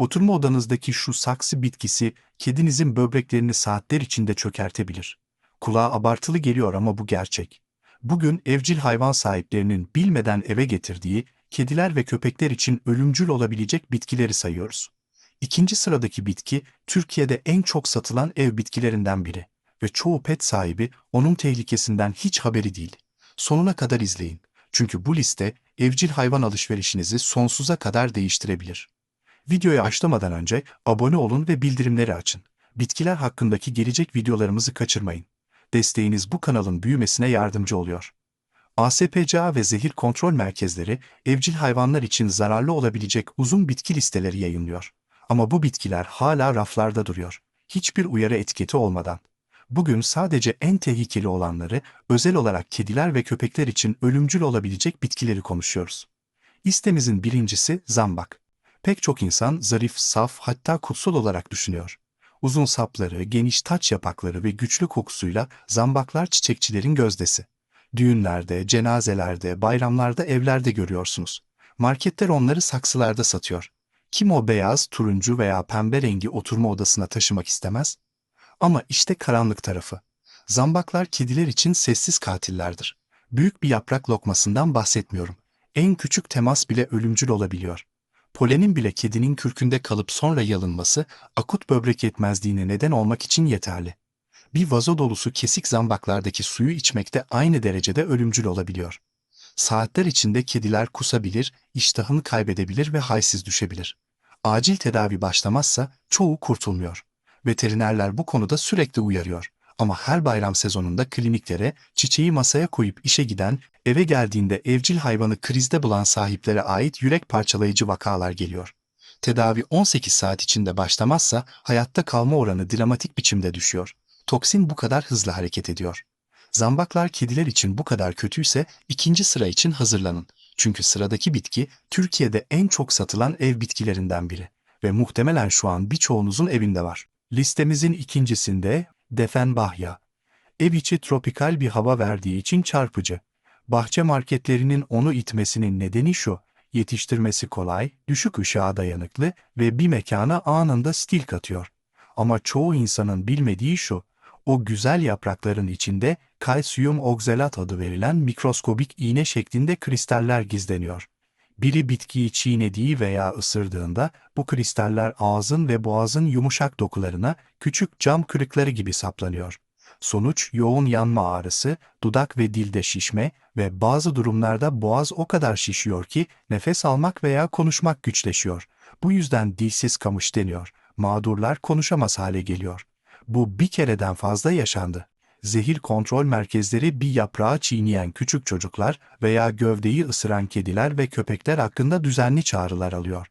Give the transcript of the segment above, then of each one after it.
Oturma odanızdaki şu saksı bitkisi kedinizin böbreklerini saatler içinde çökertebilir. Kulağa abartılı geliyor ama bu gerçek. Bugün evcil hayvan sahiplerinin bilmeden eve getirdiği kediler ve köpekler için ölümcül olabilecek bitkileri sayıyoruz. İkinci sıradaki bitki Türkiye'de en çok satılan ev bitkilerinden biri ve çoğu pet sahibi onun tehlikesinden hiç haberi değil. Sonuna kadar izleyin. Çünkü bu liste evcil hayvan alışverişinizi sonsuza kadar değiştirebilir. Videoya başlamadan önce abone olun ve bildirimleri açın. Bitkiler hakkındaki gelecek videolarımızı kaçırmayın. Desteğiniz bu kanalın büyümesine yardımcı oluyor. ASPCA ve zehir kontrol merkezleri evcil hayvanlar için zararlı olabilecek uzun bitki listeleri yayınlıyor. Ama bu bitkiler hala raflarda duruyor. Hiçbir uyarı etiketi olmadan. Bugün sadece en tehlikeli olanları, özel olarak kediler ve köpekler için ölümcül olabilecek bitkileri konuşuyoruz. Listemizin birincisi zambak. Pek çok insan zarif, saf, hatta kutsal olarak düşünüyor. Uzun sapları, geniş taç yapakları ve güçlü kokusuyla zambaklar çiçekçilerin gözdesi. Düğünlerde, cenazelerde, bayramlarda, evlerde görüyorsunuz. Marketler onları saksılarda satıyor. Kim o beyaz, turuncu veya pembe rengi oturma odasına taşımak istemez? Ama işte karanlık tarafı. Zambaklar kediler için sessiz katillerdir. Büyük bir yaprak lokmasından bahsetmiyorum. En küçük temas bile ölümcül olabiliyor. Polenin bile kedinin kürkünde kalıp sonra yalınması, akut böbrek yetmezliğine neden olmak için yeterli. Bir vazo dolusu kesik zambaklardaki suyu içmekte aynı derecede ölümcül olabiliyor. Saatler içinde kediler kusabilir, iştahını kaybedebilir ve halsiz düşebilir. Acil tedavi başlamazsa çoğu kurtulmuyor. Veterinerler bu konuda sürekli uyarıyor. Ama her bayram sezonunda kliniklere çiçeği masaya koyup işe giden, eve geldiğinde evcil hayvanı krizde bulan sahiplere ait yürek parçalayıcı vakalar geliyor. Tedavi 18 saat içinde başlamazsa hayatta kalma oranı dramatik biçimde düşüyor. Toksin bu kadar hızlı hareket ediyor. Zambaklar kediler için bu kadar kötüyse ikinci sıra için hazırlanın. Çünkü sıradaki bitki Türkiye'de en çok satılan ev bitkilerinden biri ve muhtemelen şu an birçoğunuzun evinde var. Listemizin ikincisinde Defenbahya. Ev içi tropikal bir hava verdiği için çarpıcı. Bahçe marketlerinin onu itmesinin nedeni şu: yetiştirmesi kolay, düşük ışığa dayanıklı ve bir mekana anında stil katıyor. Ama çoğu insanın bilmediği şu: o güzel yaprakların içinde kalsiyum oksalat adı verilen mikroskobik iğne şeklinde kristaller gizleniyor. Biri bitkiyi çiğnediği veya ısırdığında bu kristaller ağzın ve boğazın yumuşak dokularına küçük cam kırıkları gibi saplanıyor. Sonuç yoğun yanma ağrısı, dudak ve dilde şişme ve bazı durumlarda boğaz o kadar şişiyor ki nefes almak veya konuşmak güçleşiyor. Bu yüzden dilsiz kamış deniyor. Mağdurlar konuşamaz hale geliyor. Bu bir kereden fazla yaşandı. Zehir kontrol merkezleri bir yaprağı çiğneyen küçük çocuklar veya gövdeyi ısıran kediler ve köpekler hakkında düzenli çağrılar alıyor.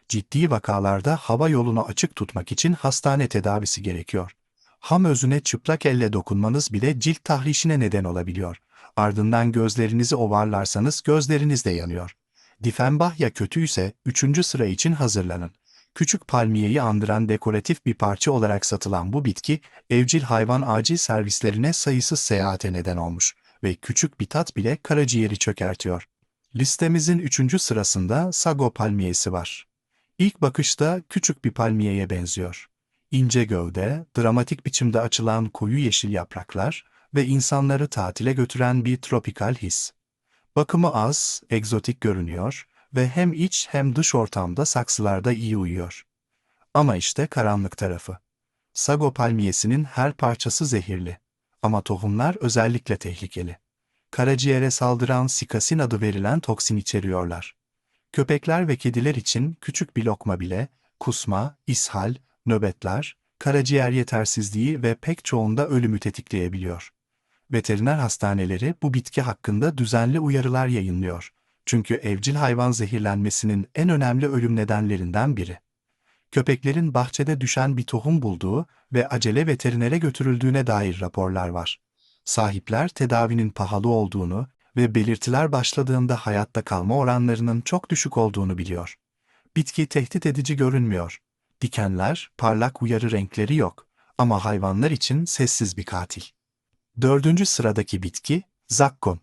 Ciddi vakalarda hava yolunu açık tutmak için hastane tedavisi gerekiyor. Ham özüne çıplak elle dokunmanız bile cilt tahrişine neden olabiliyor. Ardından gözlerinizi ovarlarsanız gözleriniz de yanıyor. Difenbahya kötüyse 3. sıra için hazırlanın. Küçük palmiyeyi andıran dekoratif bir parça olarak satılan bu bitki, evcil hayvan acil servislerine sayısız seyahate neden olmuş ve küçük bir tat bile karaciğeri çökertiyor. Listemizin 3. sırasında sago palmiyesi var. İlk bakışta küçük bir palmiyeye benziyor. İnce gövde, dramatik biçimde açılan koyu yeşil yapraklar ve insanları tatile götüren bir tropikal his. Bakımı az, egzotik görünüyor ve hem iç hem dış ortamda saksılarda iyi uyuyor. Ama işte karanlık tarafı. Sago palmiyesinin her parçası zehirli. Ama tohumlar özellikle tehlikeli. Karaciğere saldıran sikasin adı verilen toksin içeriyorlar. Köpekler ve kediler için küçük bir lokma bile kusma, ishal, nöbetler, karaciğer yetersizliği ve pek çoğunda ölümü tetikleyebiliyor. Veteriner hastaneleri bu bitki hakkında düzenli uyarılar yayınlıyor. Çünkü evcil hayvan zehirlenmesinin en önemli ölüm nedenlerinden biri. Köpeklerin bahçede düşen bir tohum bulduğu ve acele veterinere götürüldüğüne dair raporlar var. Sahipler tedavinin pahalı olduğunu ve belirtiler başladığında hayatta kalma oranlarının çok düşük olduğunu biliyor. Bitki tehdit edici görünmüyor. Dikenler, parlak uyarı renkleri yok. Ama hayvanlar için sessiz bir katil. 4. sıradaki bitki, zakkum.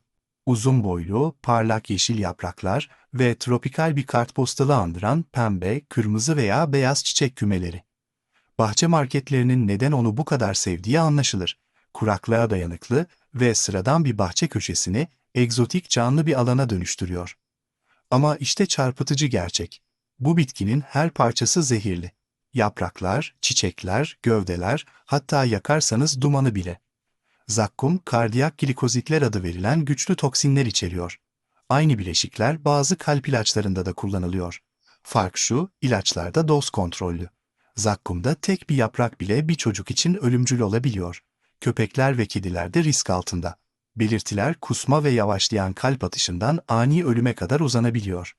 Uzun boylu, parlak yeşil yapraklar ve tropikal bir kartpostalı andıran pembe, kırmızı veya beyaz çiçek kümeleri. Bahçe marketlerinin neden onu bu kadar sevdiği anlaşılır. Kuraklığa dayanıklı ve sıradan bir bahçe köşesini egzotik canlı bir alana dönüştürüyor. Ama işte çarpıtıcı gerçek. Bu bitkinin her parçası zehirli. Yapraklar, çiçekler, gövdeler, hatta yakarsanız dumanı bile. Zakkum, kardiyak glikozitler adı verilen güçlü toksinler içeriyor. Aynı bileşikler bazı kalp ilaçlarında da kullanılıyor. Fark şu, ilaçlarda doz kontrollü. Zakkumda tek bir yaprak bile bir çocuk için ölümcül olabiliyor. Köpekler ve kediler de risk altında. Belirtiler kusma ve yavaşlayan kalp atışından ani ölüme kadar uzanabiliyor.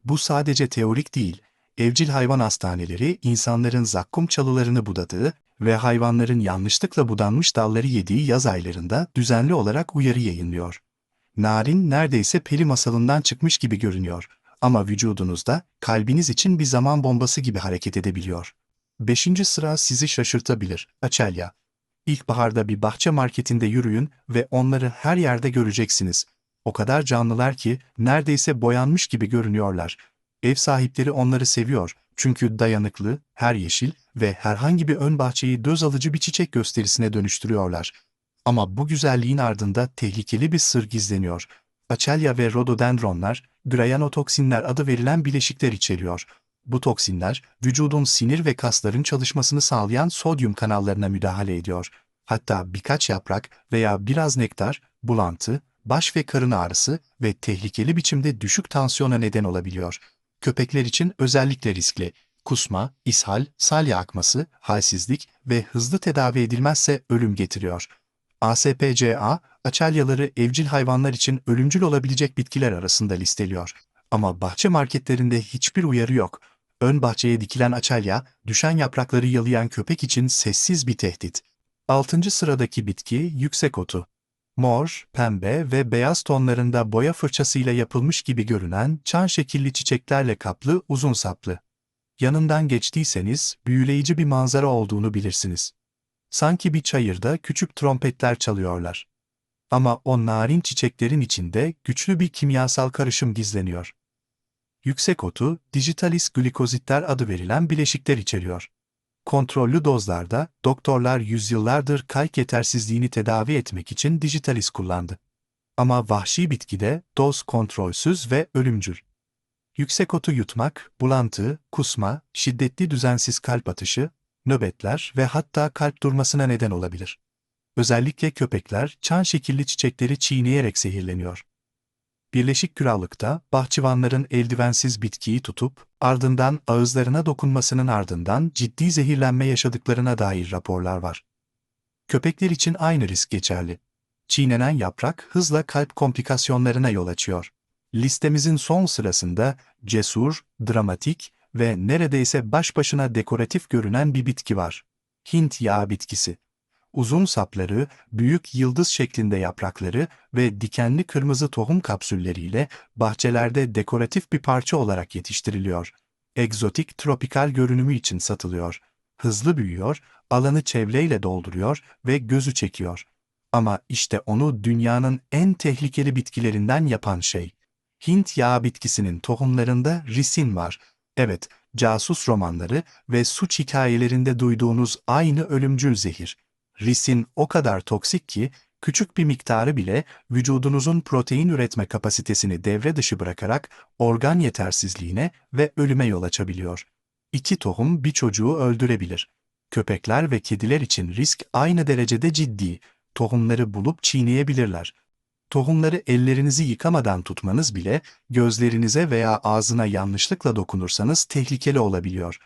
Bu sadece teorik değil, evcil hayvan hastaneleri insanların zakkum çalılarını budadığı ve hayvanların yanlışlıkla budanmış dalları yediği yaz aylarında düzenli olarak uyarı yayınlıyor. Narin neredeyse peri masalından çıkmış gibi görünüyor ama vücudunuzda kalbiniz için bir zaman bombası gibi hareket edebiliyor. 5. sıra sizi şaşırtabilir. Açelya. İlkbaharda bir bahçe marketinde yürüyün ve onları her yerde göreceksiniz. O kadar canlılar ki neredeyse boyanmış gibi görünüyorlar. Ev sahipleri onları seviyor çünkü dayanıklı, her yeşil ve herhangi bir ön bahçeyi göz alıcı bir çiçek gösterisine dönüştürüyorlar. Ama bu güzelliğin ardında tehlikeli bir sır gizleniyor. Açelya ve rododendronlar, grayanotoksinler adı verilen bileşikler içeriyor. Bu toksinler, vücudun sinir ve kasların çalışmasını sağlayan sodyum kanallarına müdahale ediyor. Hatta birkaç yaprak veya biraz nektar, bulantı, baş ve karın ağrısı ve tehlikeli biçimde düşük tansiyona neden olabiliyor. Köpekler için özellikle riskli. Kusma, ishal, salya akması, halsizlik ve hızlı tedavi edilmezse ölüm getiriyor. ASPCA, açelyaları evcil hayvanlar için ölümcül olabilecek bitkiler arasında listeliyor. Ama bahçe marketlerinde hiçbir uyarı yok. Ön bahçeye dikilen açelya, düşen yaprakları yalayan köpek için sessiz bir tehdit. 6. sıradaki bitki yüksek otu. Mor, pembe ve beyaz tonlarında boya fırçasıyla yapılmış gibi görünen çan şekilli çiçeklerle kaplı uzun saplı. Yanından geçtiyseniz büyüleyici bir manzara olduğunu bilirsiniz. Sanki bir çayırda küçük trompetler çalıyorlar. Ama o narin çiçeklerin içinde güçlü bir kimyasal karışım gizleniyor. Yüksek otu, dijitalis glikozitler adı verilen bileşikler içeriyor. Kontrollü dozlarda doktorlar yüzyıllardır kalp yetersizliğini tedavi etmek için dijitalis kullandı. Ama vahşi bitkide doz kontrolsüz ve ölümcül. Yüksek otu yutmak, bulantı, kusma, şiddetli düzensiz kalp atışı, nöbetler ve hatta kalp durmasına neden olabilir. Özellikle köpekler çan şekilli çiçekleri çiğneyerek zehirleniyor. Birleşik Krallık'ta bahçıvanların eldivensiz bitkiyi tutup ardından ağızlarına dokunmasının ardından ciddi zehirlenme yaşadıklarına dair raporlar var. Köpekler için aynı risk geçerli. Çiğnenen yaprak hızla kalp komplikasyonlarına yol açıyor. Listemizin son sırasında cesur, dramatik ve neredeyse baş başına dekoratif görünen bir bitki var. Hint yağı bitkisi. Uzun sapları, büyük yıldız şeklinde yaprakları ve dikenli kırmızı tohum kapsülleriyle bahçelerde dekoratif bir parça olarak yetiştiriliyor. Egzotik tropikal görünümü için satılıyor. Hızlı büyüyor, alanı çevreyle dolduruyor ve gözü çekiyor. Ama işte onu dünyanın en tehlikeli bitkilerinden yapan şey. Hint yağı bitkisinin tohumlarında risin var. Evet, casus romanları ve suç hikayelerinde duyduğunuz aynı ölümcül zehir. Risin o kadar toksik ki, küçük bir miktarı bile vücudunuzun protein üretme kapasitesini devre dışı bırakarak organ yetersizliğine ve ölüme yol açabiliyor. 2 tohum bir çocuğu öldürebilir. Köpekler ve kediler için risk aynı derecede ciddi. Tohumları bulup çiğneyebilirler. Tohumları ellerinizi yıkamadan tutmanız bile gözlerinize veya ağzına yanlışlıkla dokunursanız tehlikeli olabiliyor.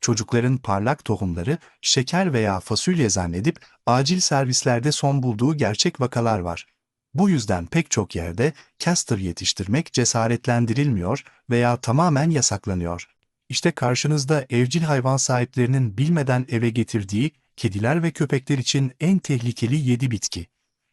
Çocukların parlak tohumları şeker veya fasulye zannedip acil servislerde son bulduğu gerçek vakalar var. Bu yüzden pek çok yerde castor yetiştirmek cesaretlendirilmiyor veya tamamen yasaklanıyor. İşte karşınızda evcil hayvan sahiplerinin bilmeden eve getirdiği kediler ve köpekler için en tehlikeli 7 bitki.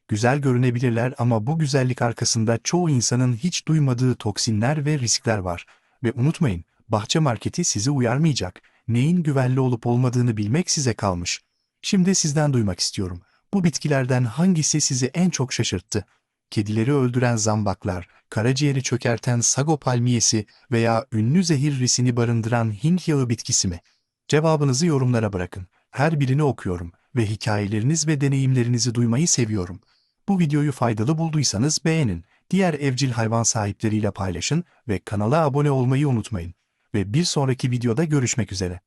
Güzel görünebilirler ama bu güzellik arkasında çoğu insanın hiç duymadığı toksinler ve riskler var. Ve unutmayın, bahçe marketi sizi uyarmayacak. Neyin güvenli olup olmadığını bilmek size kalmış. Şimdi sizden duymak istiyorum. Bu bitkilerden hangisi sizi en çok şaşırttı? kedileri öldüren zambaklar, karaciğeri çökerten sago palmiyesi veya ünlü zehir risini barındıran Hint yağı bitkisi mi? Cevabınızı yorumlara bırakın. Her birini okuyorum ve hikayeleriniz ve deneyimlerinizi duymayı seviyorum. Bu videoyu faydalı bulduysanız beğenin, diğer evcil hayvan sahipleriyle paylaşın ve kanala abone olmayı unutmayın. Ve bir sonraki videoda görüşmek üzere.